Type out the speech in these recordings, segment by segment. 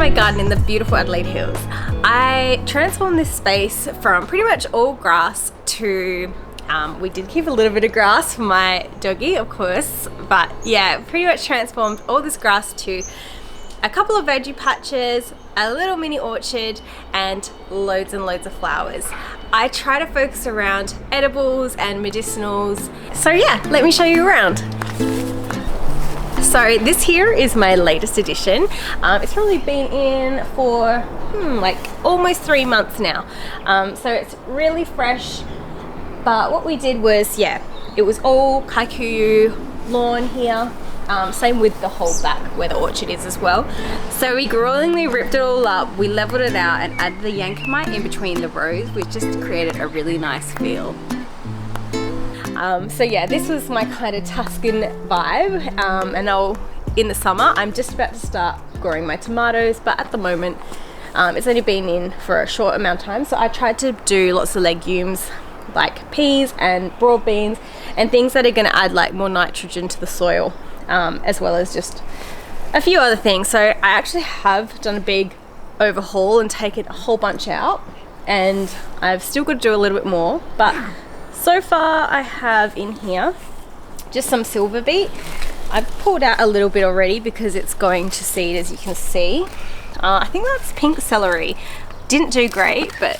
my garden in the beautiful Adelaide Hills. I transformed this space from pretty much all grass to, we did keep a little bit of grass for my doggy, of course, but yeah, pretty much transformed all this grass to a couple of veggie patches, a little mini orchard, and loads of flowers. I try to focus around edibles and medicinals. So yeah, let me show you around. So this here is my latest addition. It's probably been in for like almost 3 months now. So it's really fresh. But what we did was, yeah, it was all kikuyu lawn here. Same with the whole back where the orchard is as well. So we gruelingly ripped it all up, we leveled it out and added the yankamite in between the rows, which just created a really nice feel. So yeah, this was my kind of Tuscan vibe, and in the summer I'm just about to start growing my tomatoes, but at the moment it's only been in for a short amount of time, so I tried to do lots of legumes like peas and broad beans and things that are going to add like more nitrogen to the soil, as well as just a few other things. So I actually have done a big overhaul and taken a whole bunch out, and I've still got to do a little bit more, but so far I have in here just some silver beet. I've pulled out a little bit already because it's going to seed, as you can see. I think that's pink celery. Didn't do great, but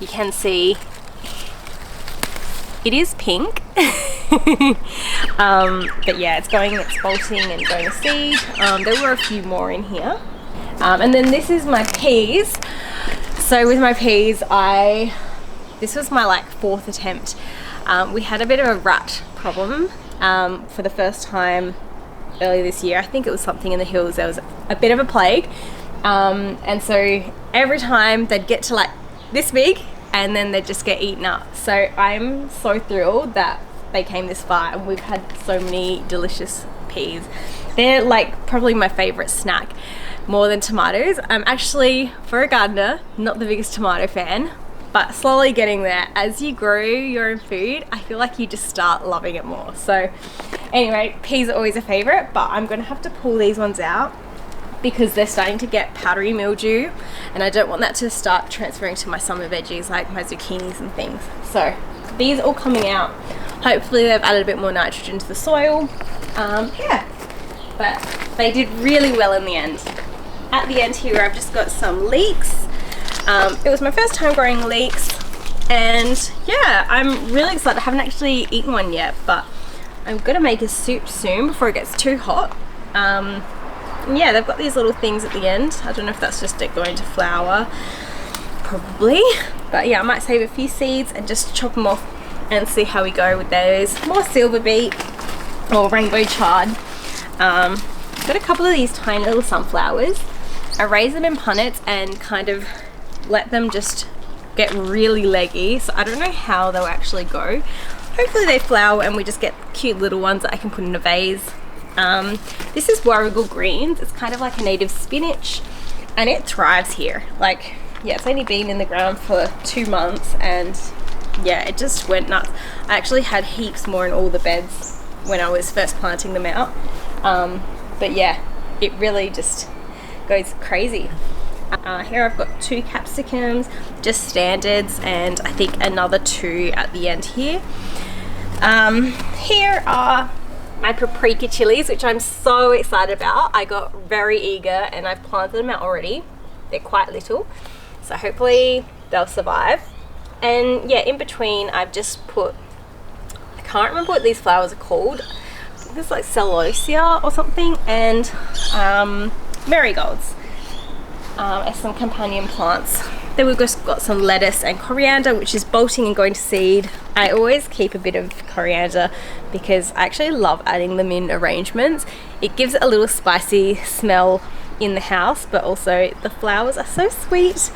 you can see it is pink. But yeah, it's bolting and going to seed. There were a few more in here. And then this is my peas. So with my peas, this was my like 4th attempt. We had a bit of a rat problem for the first time earlier this year. I think it was something in the hills. There was a bit of a plague. And so every time they'd get to like this big and then they'd just get eaten up. So I'm so thrilled that they came this far and we've had so many delicious peas. They're like probably my favorite snack, more than tomatoes. I'm actually, for a gardener, not the biggest tomato fan, but slowly getting there. As you grow your own food, I feel like you just start loving it more. So anyway, peas are always a favorite, but I'm gonna have to pull these ones out because they're starting to get powdery mildew, and I don't want that to start transferring to my summer veggies like my zucchinis and things. So these are all coming out. Hopefully they've added a bit more nitrogen to the soil. Yeah, but they did really well in the end. At the end here, I've just got some leeks. It was my first time growing leeks, and yeah, I'm really excited. I haven't actually eaten one yet, but I'm gonna make a soup soon before it gets too hot. And yeah, they've got these little things at the end. I don't know if that's just it going to flower, probably, but yeah, I might save a few seeds and just chop them off and see how we go with those. More silver beet or rainbow chard. Got a couple of these tiny little sunflowers. I raise them in punnets and kind of let them just get really leggy, so I don't know how they'll actually go. Hopefully they flower and we just get cute little ones that I can put in a vase. This is warrigal greens. It's kind of like a native spinach and it thrives here. Like, yeah, it's only been in the ground for 2 months and yeah, it just went nuts. I actually had heaps more in all the beds when I was first planting them out, but yeah, it really just goes crazy. Here I've got 2 capsicums, just standards, and I think another 2 at the end here. Here are my paprika chilies, which I'm so excited about. I got very eager and I've planted them out already. They're quite little, so hopefully they'll survive. And yeah, in between I've just put, I can't remember what these flowers are called. I think it's like celosia or something, and marigolds as some companion plants. Then we've just got some lettuce and coriander, which is bolting and going to seed. I always keep a bit of coriander because I actually love adding them in arrangements. It gives it a little spicy smell in the house, but also the flowers are so sweet.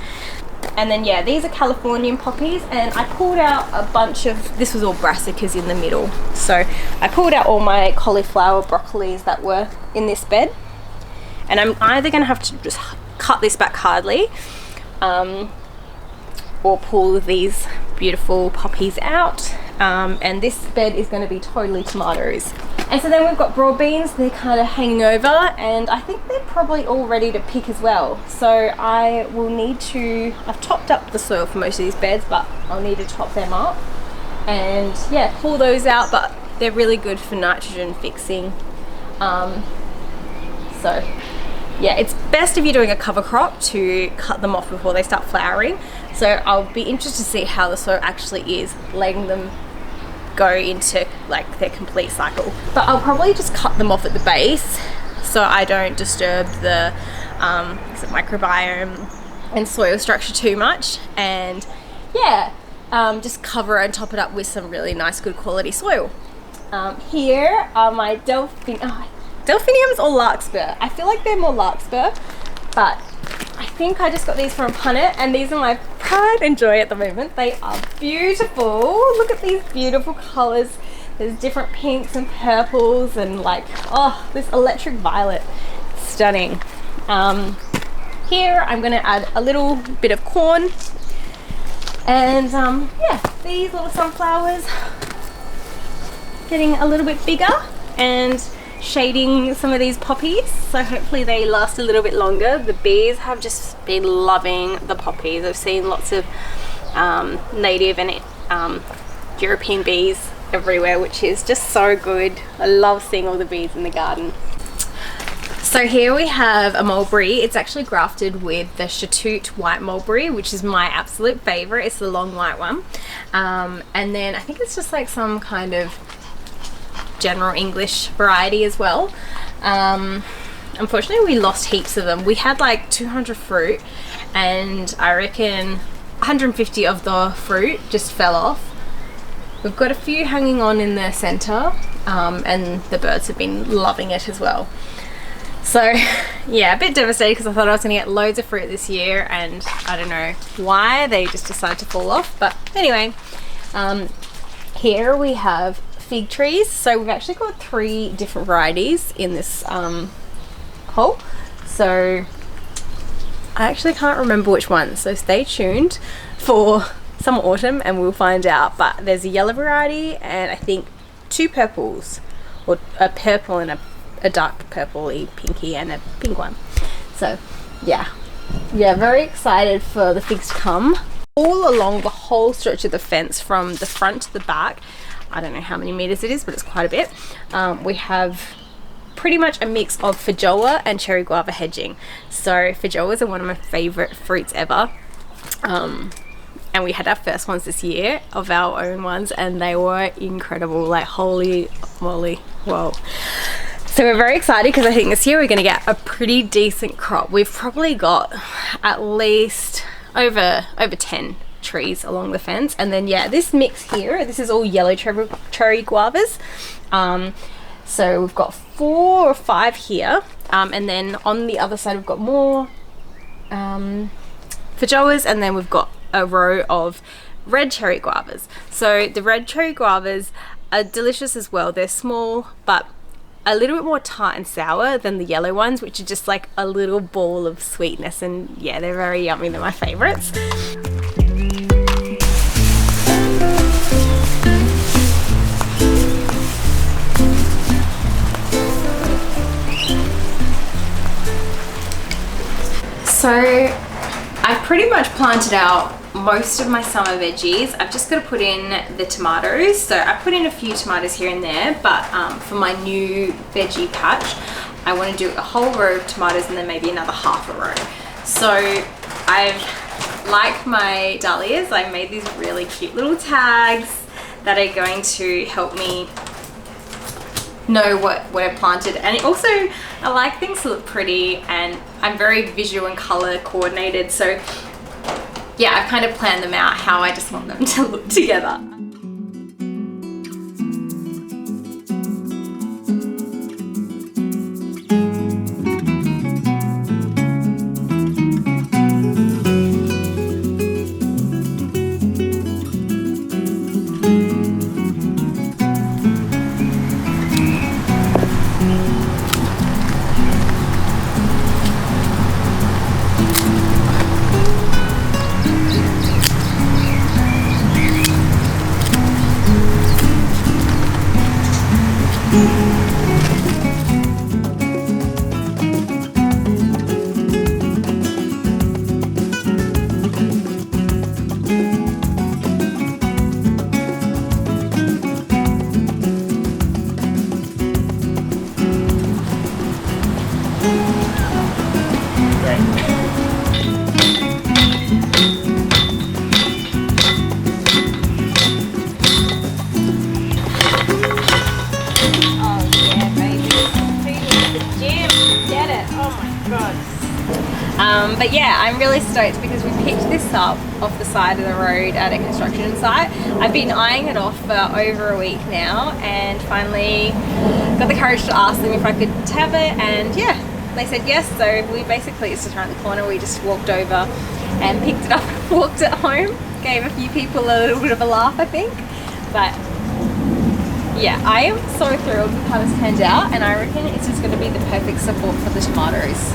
And then yeah, these are Californian poppies, and I pulled out a bunch of, this was all brassicas in the middle. So I pulled out all my cauliflower broccolis that were in this bed, and I'm either gonna have to just cut this back hardly, or pull these beautiful poppies out, and this bed is going to be totally tomatoes. And so then we've got broad beans, they're kind of hanging over, and I think they're probably all ready to pick as well. So I will need to, I've topped up the soil for most of these beds, but I'll need to top them up and yeah, pull those out, but they're really good for nitrogen fixing. So yeah, it's best if you're doing a cover crop to cut them off before they start flowering. So I'll be interested to see how the soil actually is, letting them go into like their complete cycle. But I'll probably just cut them off at the base so I don't disturb the microbiome and soil structure too much, and yeah, just cover and top it up with some really nice good quality soil. Here are my delphiniums or larkspur. I feel like they're more larkspur, but I think I just got these from Punnet, and these are my pride and joy at the moment. They are beautiful. Look at these beautiful colors. There's different pinks and purples and like, oh, this electric violet. Stunning. Here I'm going to add a little bit of corn, and yeah, these little sunflowers getting a little bit bigger and shading some of these poppies, so hopefully they last a little bit longer. The bees have just been loving the poppies. I've seen lots of native and European bees everywhere, which is just so good. I love seeing all the bees in the garden. So here we have a mulberry. It's actually grafted with the Soooo white mulberry, which is my absolute favorite. It's the long white one, and then I think it's just like some kind of general English variety as well. Unfortunately we lost heaps of them. We had like 200 fruit, and I reckon 150 of the fruit just fell off. We've got a few hanging on in the center, and the birds have been loving it as well. So yeah, a bit devastated because I thought I was going to get loads of fruit this year, and I don't know why they just decided to fall off. But anyway, here we have fig trees. So we've actually got 3 different varieties in this hole. So I actually can't remember which one, so stay tuned for some autumn and we'll find out. But there's a yellow variety and I think 2 purples, or a purple and a dark purpley pinky and a pink one. So yeah, very excited for the figs to come. All along the whole stretch of the fence from the front to the back, I don't know how many meters it is, but it's quite a bit. We have pretty much a mix of feijoa and cherry guava hedging. So feijoas are one of my favorite fruits ever. And we had our first ones this year of our own ones, and they were incredible. Like, holy moly, whoa. So we're very excited because I think this year we're going to get a pretty decent crop. We've probably got at least over 10 trees along the fence, and then yeah, this mix here, this is all yellow cherry guavas. So we've got 4 or 5 here, and then on the other side we've got more feijoas, and then we've got a row of red cherry guavas. So the red cherry guavas are delicious as well. They're small but a little bit more tart and sour than the yellow ones, which are just like a little ball of sweetness, and yeah, they're very yummy. They're my favorites. So I've pretty much planted out most of my summer veggies. I've just got to put in the tomatoes. So I put in a few tomatoes here and there, but for my new veggie patch, I want to do a whole row of tomatoes and then maybe another half a row. So like my dahlias, I made these really cute little tags that are going to help me know what I've planted. And also I like things to look pretty, and I'm very visual and color coordinated, so yeah, I've kind of planned them out how I just want them to look together. But yeah, I'm really stoked because we picked this up off the side of the road at a construction site. I've been eyeing it off for over a week now and finally got the courage to ask them if I could have it, and yeah, they said yes. So we basically, it's just around the corner, we just walked over and picked it up and walked it home. Gave a few people a little bit of a laugh, I think. But yeah, I am so thrilled with how this turned out, and I reckon it's just going to be the perfect support for the tomatoes.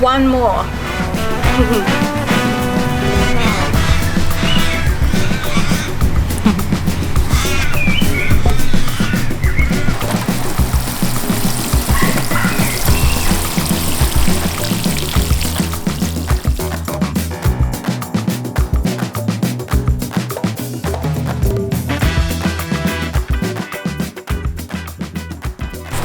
One more.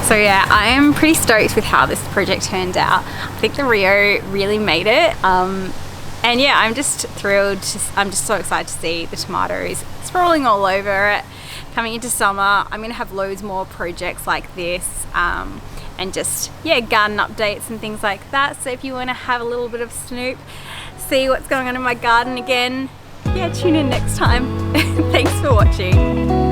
So yeah, I am pretty stoked with how this project turned out. I think the Rio really made it. And yeah, I'm just thrilled. I'm just so excited to see the tomatoes sprawling all over it. Coming into summer, I'm gonna have loads more projects like this, and just, yeah, garden updates and things like that. So if you wanna have a little bit of snoop, see what's going on in my garden again, yeah, tune in next time. Thanks for watching.